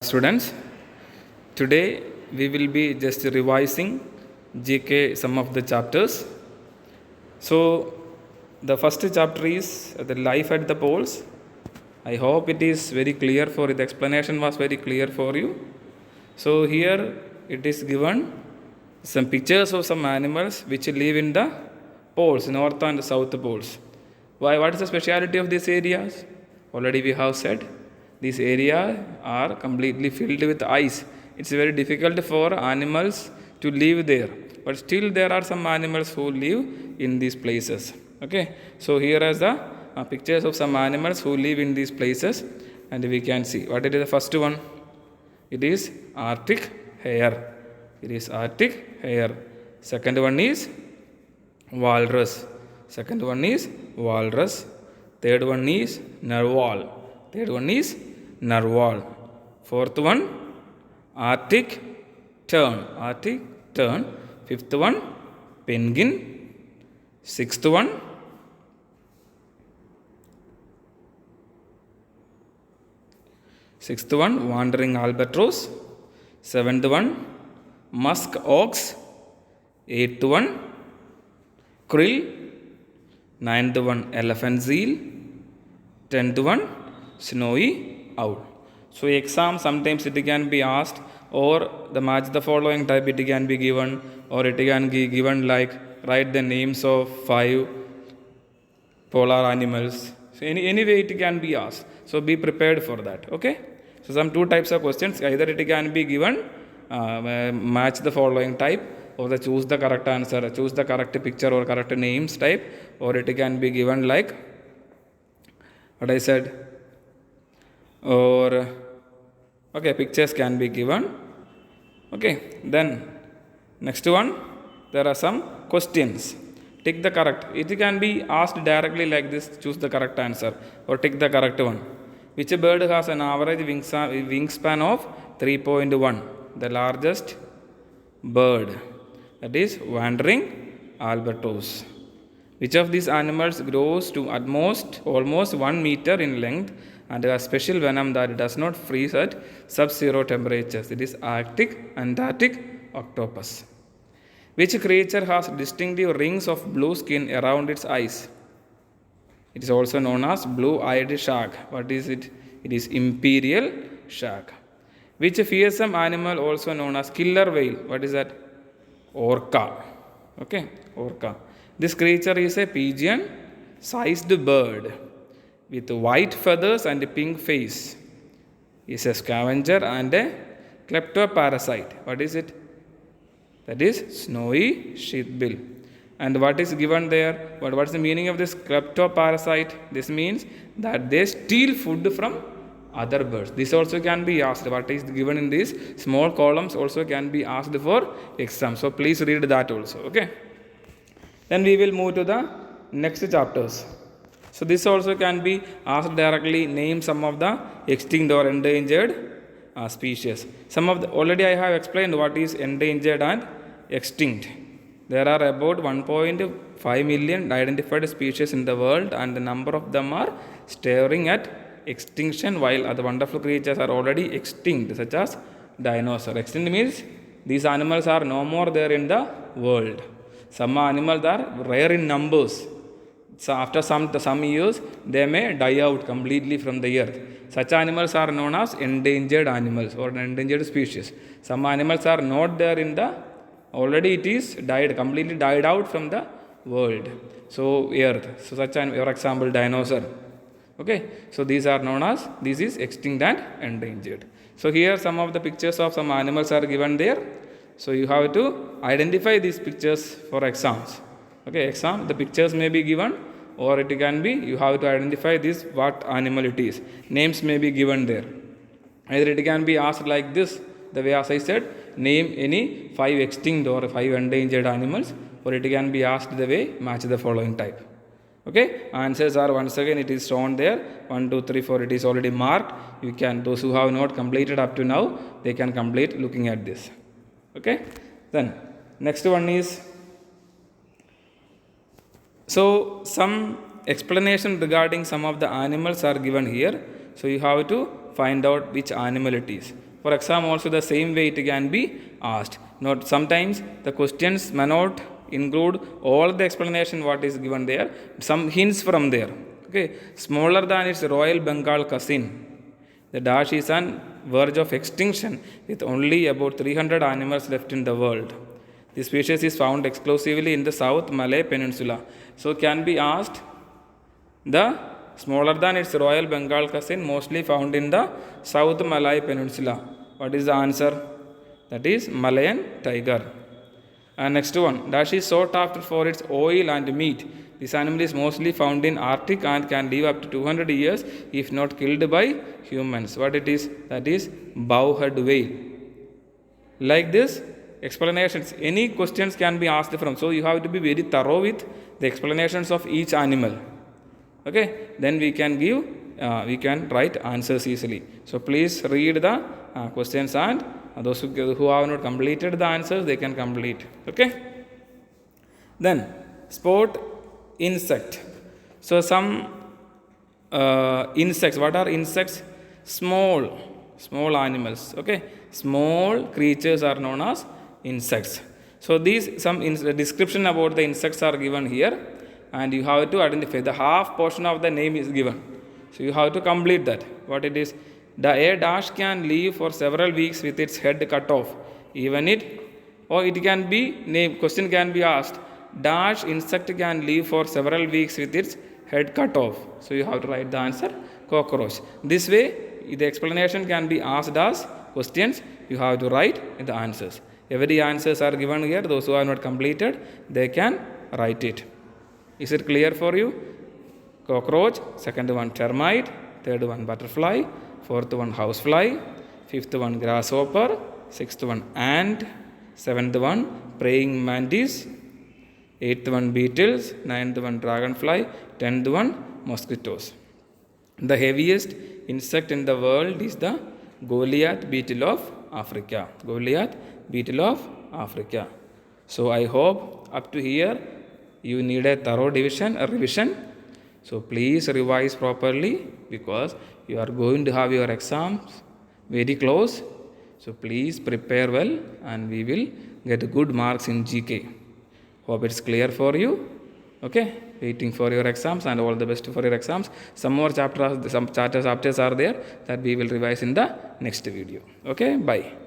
Students, today we will be just revising GK some of the chapters. So, the first chapter is the life at the poles. I hope it is very clear for you. The explanation was very clear for you. So, here it is given some pictures of some animals which live in the poles, north and south poles. Why? What is the speciality of these areas? Already we have said these areas are completely filled with ice. It's very difficult for animals to live there, but still there are some animals who live in these places. Okay, so here are the pictures of some animals who live in these places, and we can see what it is. The first one, it is Arctic hare. It is Arctic hare. Second one is walrus. Second one is walrus. Third one is narwhal. Third one is narwhal. Fourth one, Arctic tern. Arctic tern. Fifth one, penguin. Sixth one, wandering albatross. Seventh one, musk ox. Eighth one, krill. Ninth one, elephant seal. Tenth one, snowy owl. So exam sometimes it can be asked, or the match the following type it can be given, or it can be given like write the names of 5 polar animals. So any way it can be asked. So be prepared for that. Okay. So some two types of questions. Either it can be given match the following type, or the choose the correct answer, choose the correct picture or correct names type, or it can be given like what I said, or okay, pictures can be given. Okay, then next one, there are some questions. Tick the correct. It can be asked directly like this, choose the correct answer, or tick the correct one. Which bird has an average wingspan of 3.1? The largest bird, that is wandering albatross. Which of these animals grows to almost 1 meter in length and has special venom that does not freeze at sub-zero temperatures? It is Arctic Antarctic octopus. Which creature has distinctive rings of blue skin around its eyes? It is also known as blue-eyed shark. What is it? It is imperial shark. Which fearsome animal also known as killer whale? What is that? Orca. Okay, orca. This creature is a pigeon-sized bird with white feathers and a pink face. Is a scavenger and a kleptoparasite. What is it? That is snowy sheathbill. And what is given there? What is the meaning of this kleptoparasite? This means that they steal food from other birds. This also can be asked. What is given in these small columns also can be asked for exam. So please read that also. Okay. Then we will move to the next chapters. So this also can be asked directly. Name some of the extinct or endangered species. Some of the already I have explained what is endangered and extinct. There are about 1.5 million identified species in the world, and the number of them are staring at extinction, while other wonderful creatures are already extinct, such as dinosaurs. Extinct means these animals are no more there in the world. Some animals are rare in numbers. So after some years, they may die out completely from the earth. Such animals are known as endangered animals or endangered species. Some animals are not there in the, already it is completely died out from the world. So earth. So such an, for example, dinosaur. Okay. So these are known as, this is extinct and endangered. So here some of the pictures of some animals are given there. So you have to identify these pictures for exams. Okay, exam, the pictures may be given, or it can be, you have to identify this, what animal it is. Names may be given there. Either it can be asked like this, the way as I said, name any 5 extinct or 5 endangered animals, or it can be asked the way, match the following type. Okay, answers are once again it is shown there, 1, 2, 3, 4, it is already marked. You can, those who have not completed up to now, they can complete looking at this. Okay, then next one is, so some explanation regarding some of the animals are given here. So you have to find out which animal it is. For exam also the same way it can be asked. Not sometimes the questions may not include all the explanation what is given there. Some hints from there. Okay, smaller than its Royal Bengal cousin. The dash is on verge of extinction with only about 300 animals left in the world. This species is found exclusively in the South Malay Peninsula. So can be asked the smaller than its Royal Bengal cousin mostly found in the South Malay Peninsula. What is the answer? That is Malayan tiger. And next one, dash is sought after for its oil and meat. This animal is mostly found in Arctic and can live up to 200 years if not killed by humans. What it is? That is bowhead whale. Like this, explanations, any questions can be asked from. So you have to be very thorough with the explanations of each animal. Okay, then we can write answers easily. So please read the questions, and those who have not completed the answers, they can complete. Okay. Then sport insect. So some insects. What are insects? Small animals. Okay, small creatures are known as insects. So these some description about the insects are given here, and you have to identify. The half portion of the name is given, so you have to complete that. What it is? A dash can live for several weeks with its head cut off. Even it, or it can be name. Question can be asked. Dash insect can live for several weeks with its head cut off. So you have to write the answer cockroach. This way, the explanation can be asked as questions. You have to write the answers. Every answers are given here. Those who are not completed, they can write it. Is it clear for you? Cockroach. Second one termite. Third one butterfly. Fourth one housefly. Fifth one grasshopper. Sixth one ant. Seventh one praying mantis. Eighth one beetles. Ninth one dragonfly. 10th one mosquitoes. The heaviest insect in the world is the Goliath beetle of Africa. Goliath beetle of Africa. So I hope up to here you need a thorough revision. So please revise properly, because you are going to have your exams very close. So please prepare well, and we will get good marks in GK. Hope it's clear for you. Okay, waiting for your exams, and all the best for your exams. Some more chapters are there that we will revise in the next video. Okay, bye.